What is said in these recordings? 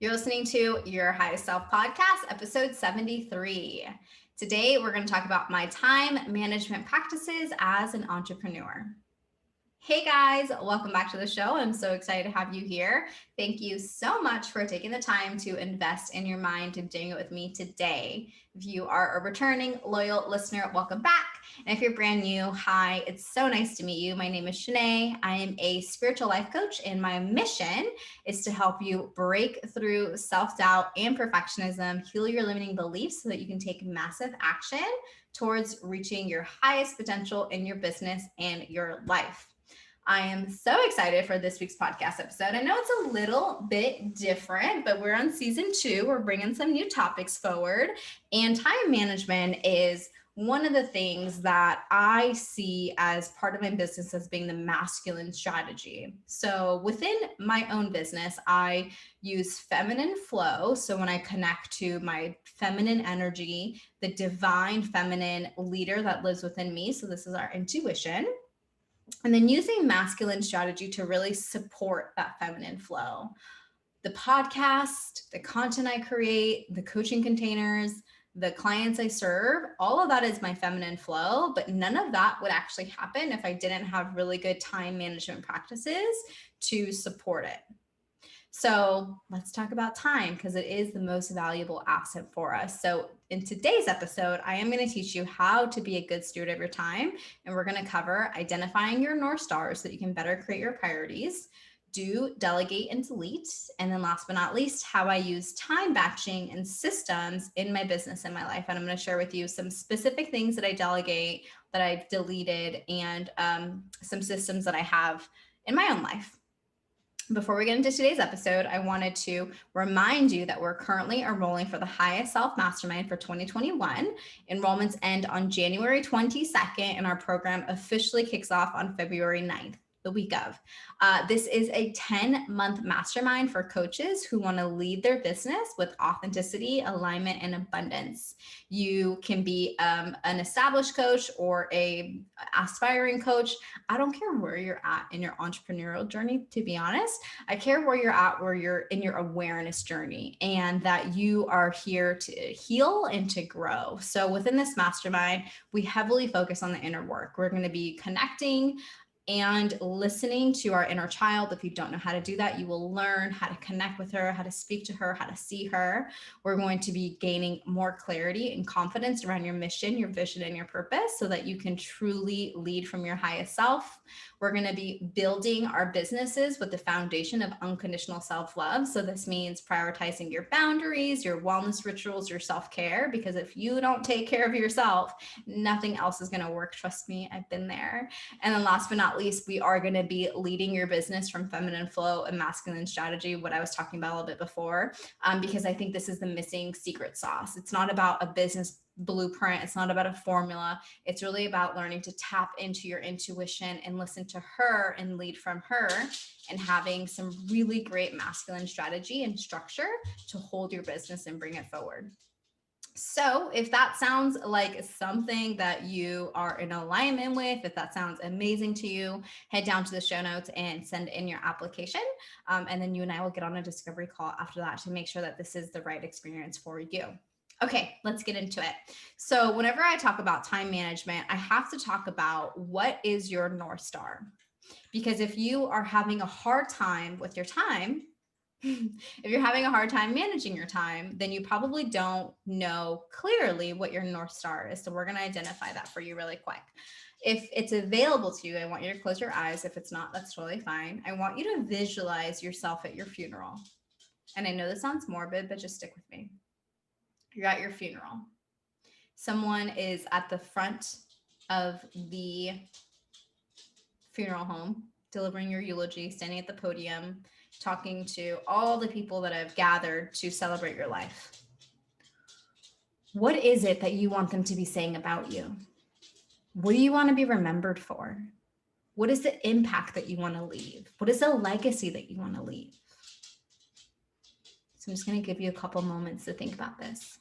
You're listening to Your Highest Self Podcast, episode 73. Today, we're going to talk about my time management practices as an entrepreneur. Hey guys, welcome back to the show. I'm so excited to have you here. Thank you so much for taking the time to invest in your mind and doing it with me today. If you are a returning loyal listener, welcome back. And if you're brand new, hi, it's so nice to meet you. My name is Shanae. I am a spiritual life coach, and my mission is to help you break through self-doubt and perfectionism, heal your limiting beliefs so that you can take massive action towards reaching your highest potential in your business and your life. I am so excited for this week's podcast episode. I know it's a little bit different, but we're on season 2. We're bringing some new topics forward, and time management is one of the things that I see as part of my business as being the masculine strategy. So within my own business, I use feminine flow. So when I connect to my feminine energy, the divine feminine leader that lives within me, so this is our intuition, and then using masculine strategy to really support that feminine flow. The podcast, the content I create, the coaching containers, the clients I serve, all of that is my feminine flow, but none of that would actually happen if I didn't have really good time management practices to support it. So let's talk about time because it is the most valuable asset for us. So in today's episode, I am going to teach you how to be a good steward of your time. And we're going to cover identifying your North Stars so that you can better create your priorities, do, delegate, and delete. And then last but not least, how I use time batching and systems in my business and my life. And I'm going to share with you some specific things that I delegate, that I've deleted, and some systems that I have in my own life. Before we get into today's episode, I wanted to remind you that we're currently enrolling for the Highest Self Mastermind for 2021. Enrollments end on January 22nd, and our program officially kicks off on February 9th, the week of. This is a 10-month mastermind for coaches who want to lead their business with authenticity, alignment, and abundance. You can be an established coach or a aspiring coach. I don't care where you're at in your entrepreneurial journey, to be honest. I care where you're at, where you're in your awareness journey, and that you are here to heal and to grow. So within this mastermind, we heavily focus on the inner work. We're going to be connecting and listening to our inner child. If you don't know how to do that, you will learn how to connect with her, how to speak to her, how to see her. We're going to be gaining more clarity and confidence around your mission, your vision, and your purpose so that you can truly lead from your highest self. We're going to be building our businesses with the foundation of unconditional self-love. So this means prioritizing your boundaries, your wellness rituals, your self-care, because if you don't take care of yourself, nothing else is going to work. Trust me, I've been there. And then last but not least, we are going to be leading your business from feminine flow and masculine strategy, what I was talking about a little bit before, because I think this is the missing secret sauce. It's not about a business blueprint. It's not about a formula. It's really about learning to tap into your intuition and listen to her and lead from her, and having some really great masculine strategy and structure to hold your business and bring it forward. So if that sounds like something that you are in alignment with, if that sounds amazing to you, head down to the show notes and send in your application. And then you and I will get on a discovery call after that to make sure that this is the right experience for you. Okay, let's get into it. So whenever I talk about time management, I have to talk about what is your North Star. Because if you are having a hard time with your time, if you're having a hard time managing your time, then you probably don't know clearly what your North Star is. So we're going to identify that for you really quick. If it's available to you, I want you to close your eyes. If it's not, that's totally fine. I want you to visualize yourself at your funeral. And I know this sounds morbid, but just stick with me. You're at your funeral. Someone is at the front of the funeral home, delivering your eulogy, standing at the podium, talking to all the people that have gathered to celebrate your life. What is it that you want them to be saying about you? What do you want to be remembered for? What is the impact that you want to leave? What is the legacy that you want to leave? So I'm just going to give you a couple moments to think about this.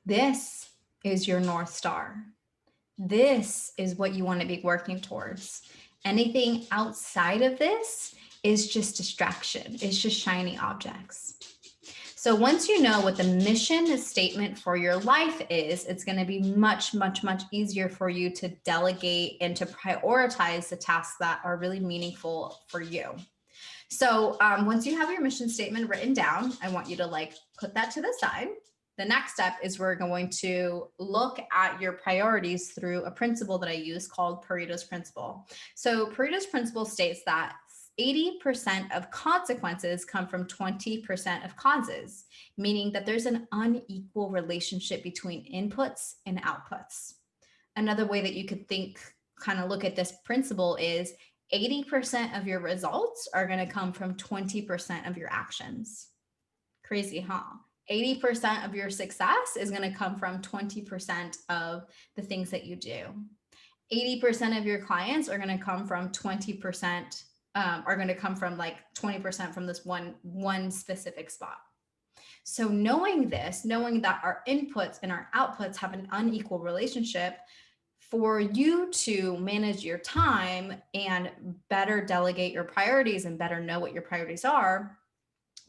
This is your North Star. This is what you want to be working towards. Anything outside of this is just distraction. It's just shiny objects. So once you know what the mission statement for your life is, it's going to be much, much, much easier for you to delegate and to prioritize the tasks that are really meaningful for you. So once you have your mission statement written down, I want you to like put that to the side. The next step is we're going to look at your priorities through a principle that I use called Pareto's principle. So Pareto's principle states that 80% of consequences come from 20% of causes, meaning that there's an unequal relationship between inputs and outputs. Another way that you could think, kind of look at this principle is 80% of your results are going to come from 20% of your actions. Crazy, huh? 80% of your success is going to come from 20% of the things that you do. 80% of your clients are going to come from 20%, are going to come from like 20% from this one specific spot. So knowing this, knowing that our inputs and our outputs have an unequal relationship, for you to manage your time and better delegate your priorities and better know what your priorities are,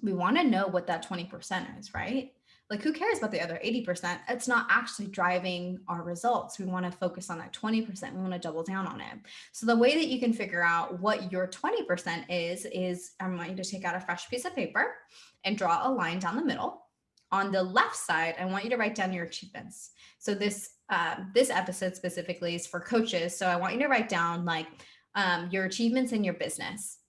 we want to know what that 20% is, right? Like, who cares about the other 80%? It's not actually driving our results. We want to focus on that 20%. We want to double down on it. So the way that you can figure out what your 20% is I want you to take out a fresh piece of paper and draw a line down the middle. On the left side, I want you to write down your achievements. So this episode specifically is for coaches. So I want you to write down like your achievements in your business.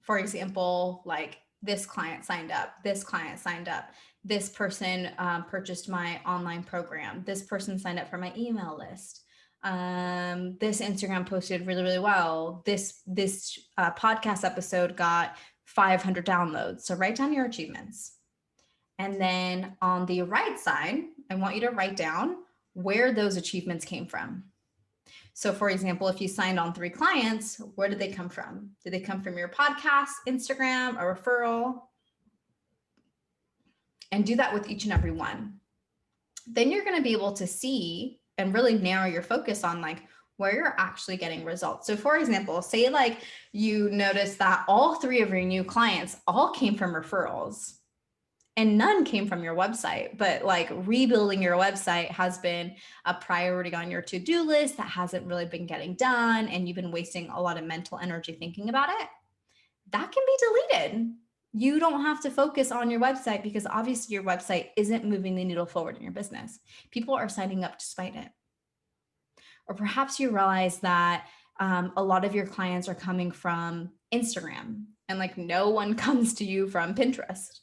For example, like this client signed up, this client signed up, this person purchased my online program, this person signed up for my email list. This Instagram posted really, really well. This podcast episode got 500 downloads. So write down your achievements. And then on the right side, I want you to write down where those achievements came from. So for example, if you signed on 3 clients, where did they come from? Did they come from your podcast, Instagram, a referral? And do that with each and every one. Then you're going to be able to see and really narrow your focus on like where you're actually getting results. So for example, say like you notice that all 3 of your new clients all came from referrals and none came from your website, but like rebuilding your website has been a priority on your to-do list that hasn't really been getting done, and you've been wasting a lot of mental energy thinking about it. That can be deleted. You don't have to focus on your website because obviously your website isn't moving the needle forward in your business. People are signing up despite it. Or perhaps you realize that a lot of your clients are coming from Instagram and like no one comes to you from Pinterest.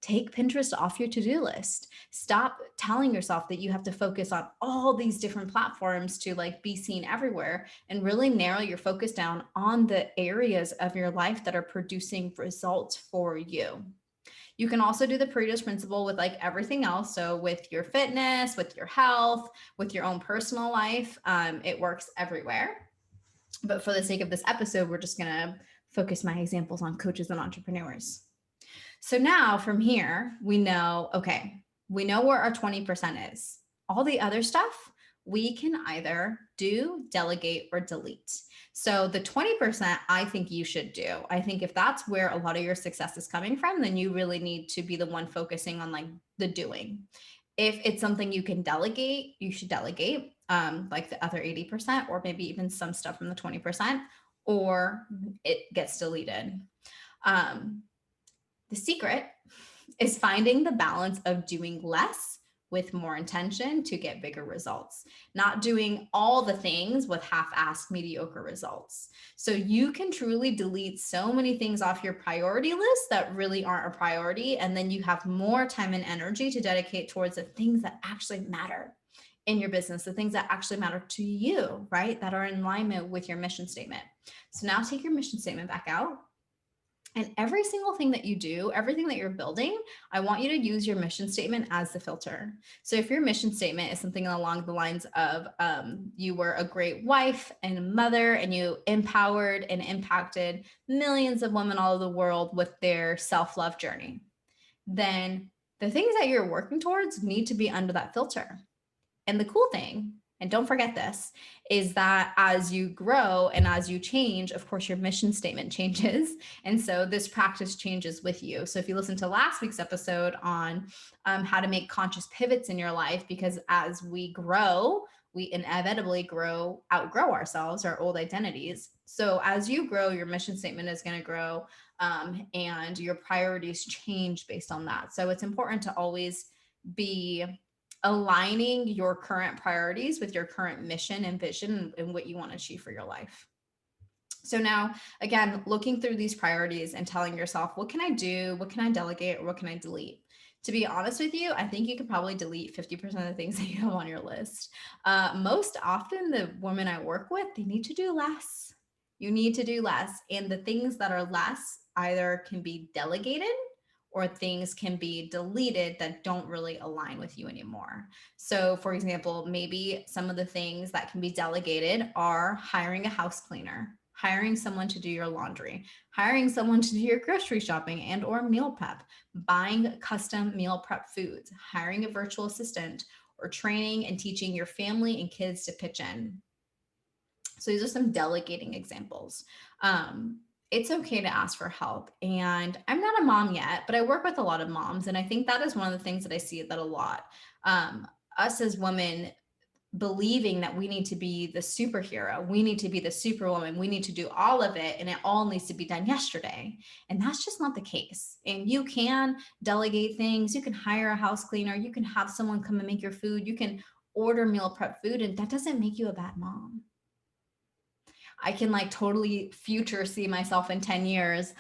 Take Pinterest off your to-do list. Stop telling yourself that you have to focus on all these different platforms to like be seen everywhere, and really narrow your focus down on the areas of your life that are producing results for you. You can also do the Pareto's principle with like everything else. So with your fitness, with your health, with your own personal life, it works everywhere. But for the sake of this episode, we're just going to focus my examples on coaches and entrepreneurs. So now from here, we know, okay, we know where our 20% is. All the other stuff, we can either do, delegate, or delete. So the 20% I think you should do. I think if that's where a lot of your success is coming from, then you really need to be the one focusing on like the doing. If it's something you can delegate, you should delegate like the other 80%, or maybe even some stuff from the 20%, or it gets deleted. The secret is finding the balance of doing less with more intention to get bigger results, not doing all the things with half-assed mediocre results. So you can truly delete so many things off your priority list that really aren't a priority, and then you have more time and energy to dedicate towards the things that actually matter in your business, the things that actually matter to you, right? That are in alignment with your mission statement. So now take your mission statement back out. And every single thing that you do, everything that you're building, I want you to use your mission statement as the filter. So if your mission statement is something along the lines of you were a great wife and mother, and you empowered and impacted millions of women all over the world with their self-love journey, then the things that you're working towards need to be under that filter. And the cool thing, and don't forget this, is that as you grow and as you change, of course, your mission statement changes. And so this practice changes with you. So if you listen to last week's episode on how to make conscious pivots in your life, because as we grow, we inevitably outgrow ourselves, our old identities. So as you grow, your mission statement is going to grow, and your priorities change based on that. So it's important to always be aligning your current priorities with your current mission and vision and what you want to achieve for your life. So now, again, looking through these priorities and telling yourself, what can I do? What can I delegate? Or what can I delete? To be honest with you, I think you could probably delete 50% of the things that you have on your list. Most often, the women I work with, they need to do less. You need to do less. And the things that are less either can be delegated or things can be deleted that don't really align with you anymore. So, for example, maybe some of the things that can be delegated are hiring a house cleaner, hiring someone to do your laundry, hiring someone to do your grocery shopping and or meal prep, buying custom meal prep foods, hiring a virtual assistant, or training and teaching your family and kids to pitch in. So these are some delegating examples. It's okay to ask for help. And I'm not a mom yet, but I work with a lot of moms. And I think that is one of the things that I see that a lot. Us as women believing that we need to be the superhero, we need to be the superwoman, we need to do all of it, and it all needs to be done yesterday. And that's just not the case. And you can delegate things. You can hire a house cleaner. You can have someone come and make your food. You can order meal prep food, and that doesn't make you a bad mom. I can like totally future see myself in 10 years,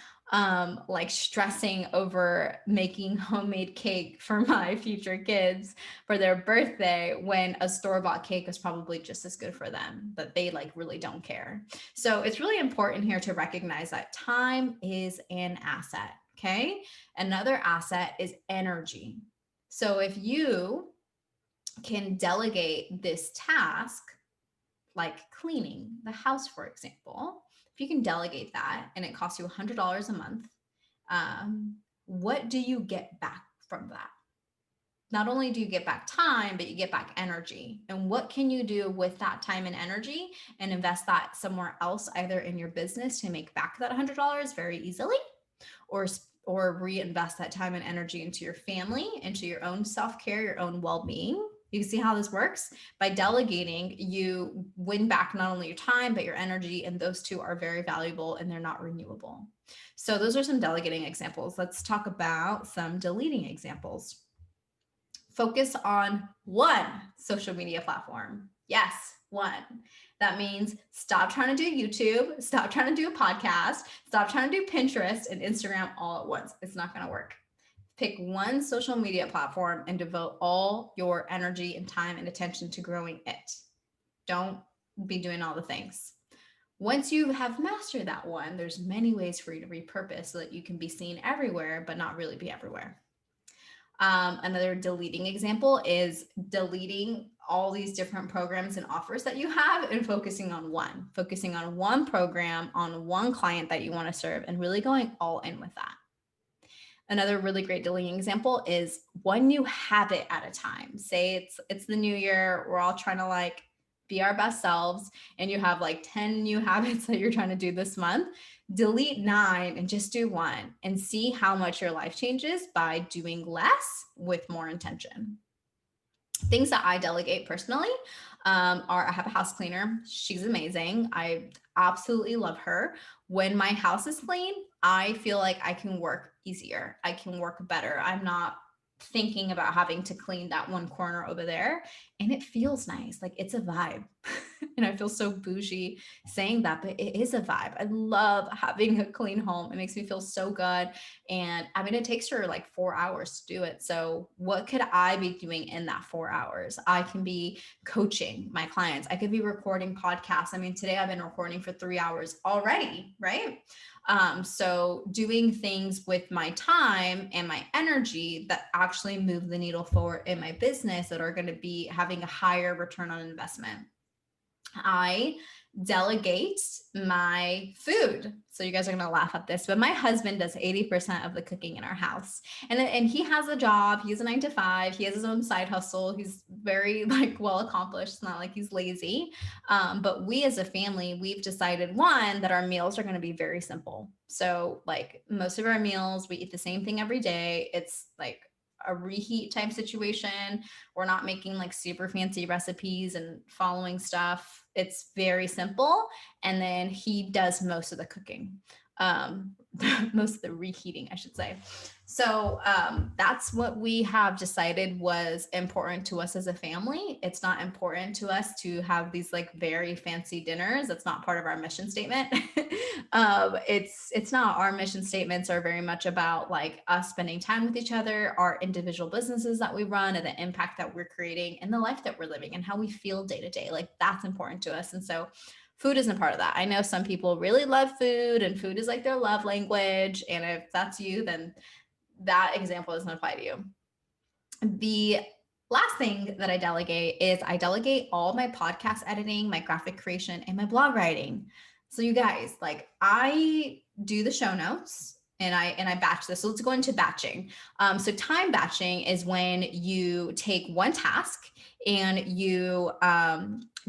like stressing over making homemade cake for my future kids for their birthday when a store-bought cake is probably just as good for them, but they like really don't care. So it's really important here to recognize that time is an asset. Okay. Another asset is energy. So if you can delegate this task, like cleaning the house, for example, if you can delegate that and it costs you $100 a month, what do you get back from that? Not only do you get back time, but you get back energy. And what can you do with that time and energy and invest that somewhere else, either in your business to make back that $100 very easily, or reinvest that time and energy into your family, into your own self-care, your own well-being. You can see how this works. By delegating, you win back not only your time, but your energy, and those two are very valuable and they're not renewable. So those are some delegating examples. Let's talk about some deleting examples. Focus on one social media platform. Yes, one. That means stop trying to do YouTube, stop trying to do a podcast, stop trying to do Pinterest and Instagram all at once. It's not going to work. Pick one social media platform and devote all your energy and time and attention to growing it. Don't be doing all the things. Once you have mastered that one, there's many ways for you to repurpose so that you can be seen everywhere, but not really be everywhere. Another deleting example is deleting all these different programs and offers that you have and focusing on one program, on one client that you want to serve, and really going all in with that. Another really great deleting example is one new habit at a time. Say it's the new year. We're all trying to like be our best selves, and you have like 10 new habits that you're trying to do this month. Delete 9 and just do 1 and see how much your life changes by doing less with more intention. Things that I delegate personally are I have a house cleaner. She's amazing. I absolutely love her. When my house is clean, I feel like I can work easier. I can work better. I'm not thinking about having to clean that one corner over there, and it feels nice. Like it's a vibe. And I feel so bougie saying that, but it is a vibe. I love having a clean home. It makes me feel so good. And I mean, it takes her like 4 hours to do it. So what could I be doing in that 4 hours? I can be coaching my clients. I could be recording podcasts. I mean, today I've been recording for 3 hours already, right? So doing things with my time and my energy that actually move the needle forward in my business that are going to be having a higher return on investment. I delegate my food. So you guys are going to laugh at this, but my husband does 80% of the cooking in our house. And he has a job. He's a 9 to 5. He has his own side hustle. He's very like well accomplished. It's not like he's lazy. But we as a family, we've decided one, that our meals are going to be very simple. So like most of our meals, we eat the same thing every day. It's like a reheat type situation. We're not making like super fancy recipes and following stuff. It's very simple. And then he does most of the cooking, most of the reheating, I should say. So that's what we have decided was important to us as a family. It's not important to us to have these like very fancy dinners. That's not part of our mission statement. It's not. Our mission statements are very much about like us spending time with each other, our individual businesses that we run, and the impact that we're creating and the life that we're living and how we feel day to day. Like that's important to us. And so food isn't part of that. I know some people really love food and food is like their love language. And if that's you, then that example doesn't apply to you. The last thing that I delegate is I delegate all my podcast editing, my graphic creation, and my blog writing. So you guys, like I do the show notes and I batch this. So let's go into batching. So time batching is when you take one task and you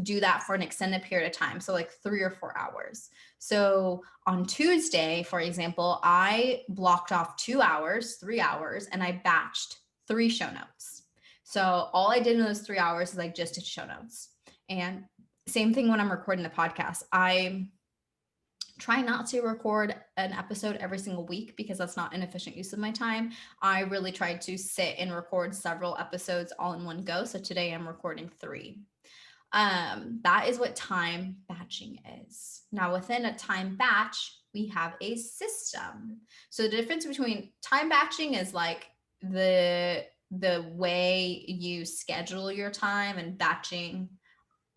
do that for an extended period of time. So like 3 or 4 hours. So on Tuesday, for example, I blocked off 2 hours, 3 hours, and I batched 3 show notes. So all I did in those 3 hours is I just did show notes. And same thing when I'm recording the podcast. I try not to record an episode every single week because that's not an efficient use of my time. I really tried to sit and record several episodes all in one go. So today I'm recording 3. That is what time batching is. Now within a time batch, we have a system. So the difference between time batching is like the way you schedule your time, and batching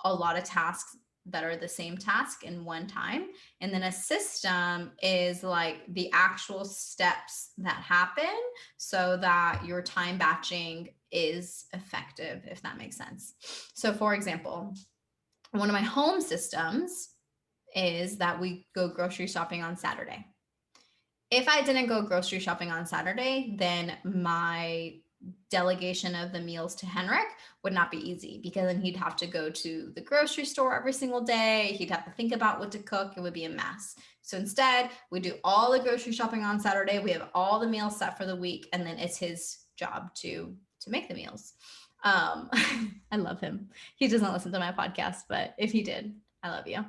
a lot of tasks that are the same task in one time. And then a system is like the actual steps that happen so that your time batching is effective, if that makes sense. So for example, one of my home systems is that we go grocery shopping on Saturday. If I didn't go grocery shopping on Saturday, then my delegation of the meals to Henrik would not be easy, because then he'd have to go to the grocery store every single day. He'd have to think about what to cook. It would be a mess. So instead, we do all the grocery shopping on Saturday. We have all the meals set for the week, and then it's his job to make the meals. I love him. He doesn't listen to my podcast, but if he did, I love you.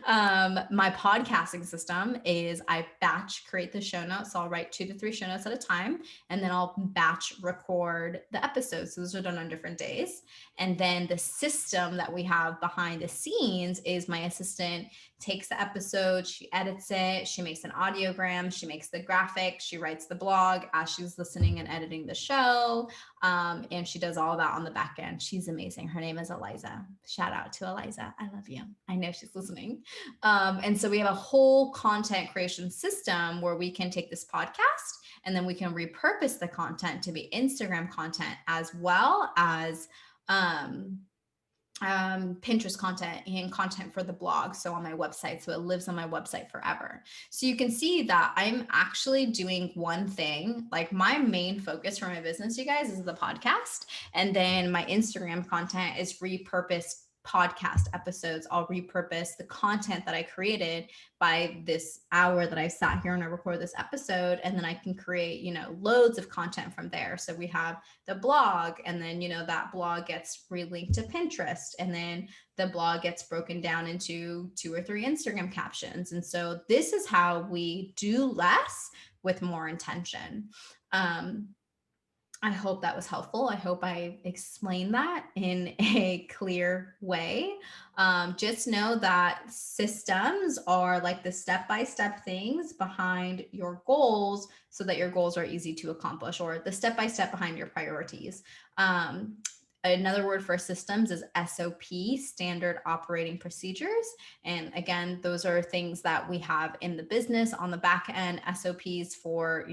My podcasting system is I batch create the show notes. So I'll write 2 to 3 show notes at a time, and then I'll batch record the episodes. So those are done on different days. And then the system that we have behind the scenes is my assistant takes the episode, she edits it, she makes an audiogram, she makes the graphic, she writes the blog as she's listening and editing the show. And she does all that on the back end. She's amazing. Her name is Eliza. Shout out to Eliza. I love you. I know she's listening. And so we have a whole content creation system where we can take this podcast and then we can repurpose the content to be Instagram content, as well as Pinterest content and content for the blog. So on my website, so it lives on my website forever. So you can see that I'm actually doing one thing. Like my main focus for my business, you guys, is the podcast. And then my Instagram content is repurposed podcast episodes. I'll repurpose the content that I created by this hour that I sat here and I record this episode. And then I can create, loads of content from there. So we have the blog, and then, that blog gets relinked to Pinterest, and then the blog gets broken down into 2 or 3 Instagram captions. And so this is how we do less with more intention. I hope that was helpful. I hope I explained that in a clear way. Just know that systems are like the step-by-step things behind your goals so that your goals are easy to accomplish, or the step-by-step behind your priorities. Another word for systems is SOP, standard operating procedures. And again, those are things that we have in the business on the back end, SOPs for,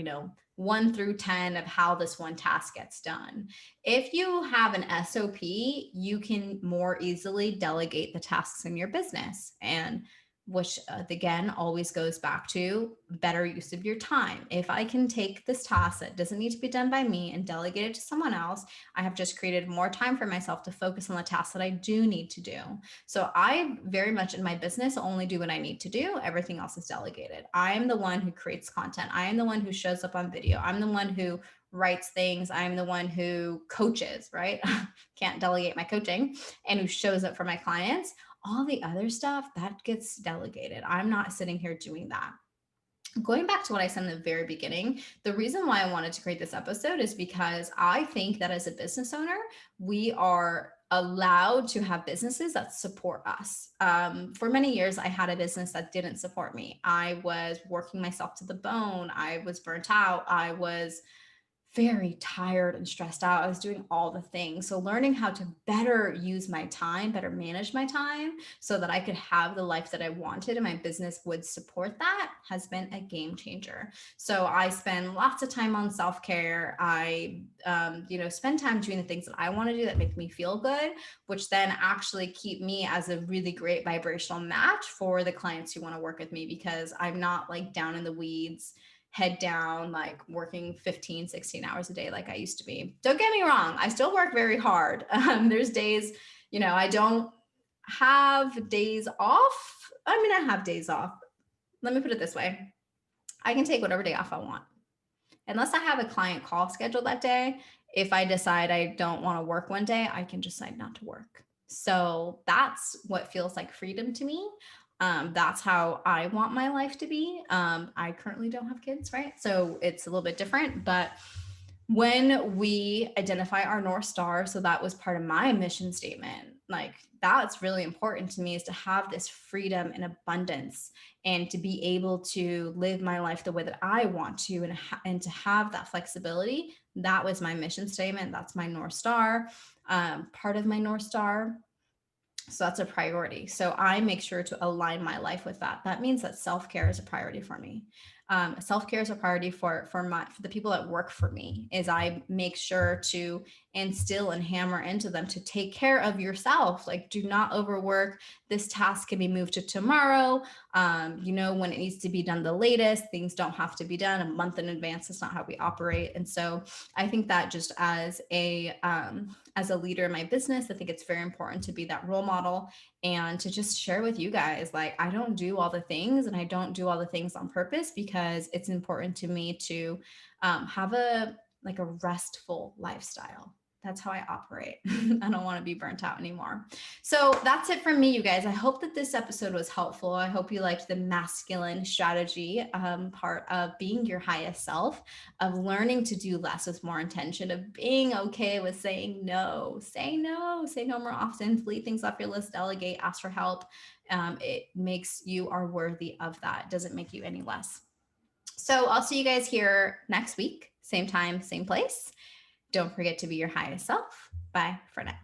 1 through 10 of how this one task gets done. If you have an SOP, you can more easily delegate the tasks in your business, and which again always goes back to better use of your time. If I can take this task that doesn't need to be done by me and delegate it to someone else, I have just created more time for myself to focus on the tasks that I do need to do. So I very much in my business only do what I need to do. Everything else is delegated. I am the one who creates content. I am the one who shows up on video. I'm the one who writes things. I'm the one who coaches, right? Can't delegate my coaching, and who shows up for my clients. All the other stuff that gets delegated. I'm not sitting here doing that. Going back to what I said in the very beginning, the reason why I wanted to create this episode is because I think that as a business owner, we are allowed to have businesses that support us. For many years, I had a business that didn't support me. I was working myself to the bone. I was burnt out. I was very tired and stressed out. I was doing all the things. So learning how to better use my time, better manage my time so that I could have the life that I wanted and my business would support that has been a game changer. So I spend lots of time on self-care. I, spend time doing the things that I want to do that make me feel good, which then actually keep me as a really great vibrational match for the clients who want to work with me, because I'm not like down in the weeds, head down, like working 15, 16 hours a day like I used to be. Don't get me wrong, I still work very hard. There's days, I don't have days off. I mean, I have days off. Let me put it this way. I can take whatever day off I want. Unless I have a client call scheduled that day, if I decide I don't want to work one day, I can decide not to work. So that's what feels like freedom to me. That's how I want my life to be. I currently don't have kids, right? So it's a little bit different, but when we identify our North Star, so that was part of my mission statement, like that's really important to me, is to have this freedom and abundance and to be able to live my life the way that I want to, and to have that flexibility. That was my mission statement. That's my North Star, part of my North Star. So that's a priority. So I make sure to align my life with that. That means that self-care is a priority for me. Self-care is a priority for the people that work for me. Is I make sure to instill and hammer into them to take care of yourself. Like, do not overwork. This task can be moved to tomorrow. When it needs to be done the latest. Things don't have to be done a month in advance. That's not how we operate. And so I think that just as a leader in my business, I think it's very important to be that role model and to just share with you guys, like, I don't do all the things, and I don't do all the things on purpose, because it's important to me to have a restful lifestyle. That's how I operate. I don't want to be burnt out anymore. So that's it from me, you guys. I hope that this episode was helpful. I hope you liked the masculine strategy part of being your highest self, of learning to do less with more intention, of being okay with saying no. Say no more often, delete things off your list, delegate, ask for help. It makes you are worthy of that. It doesn't make you any less. So I'll see you guys here next week, same time, same place. Don't forget to be your highest self. Bye for now.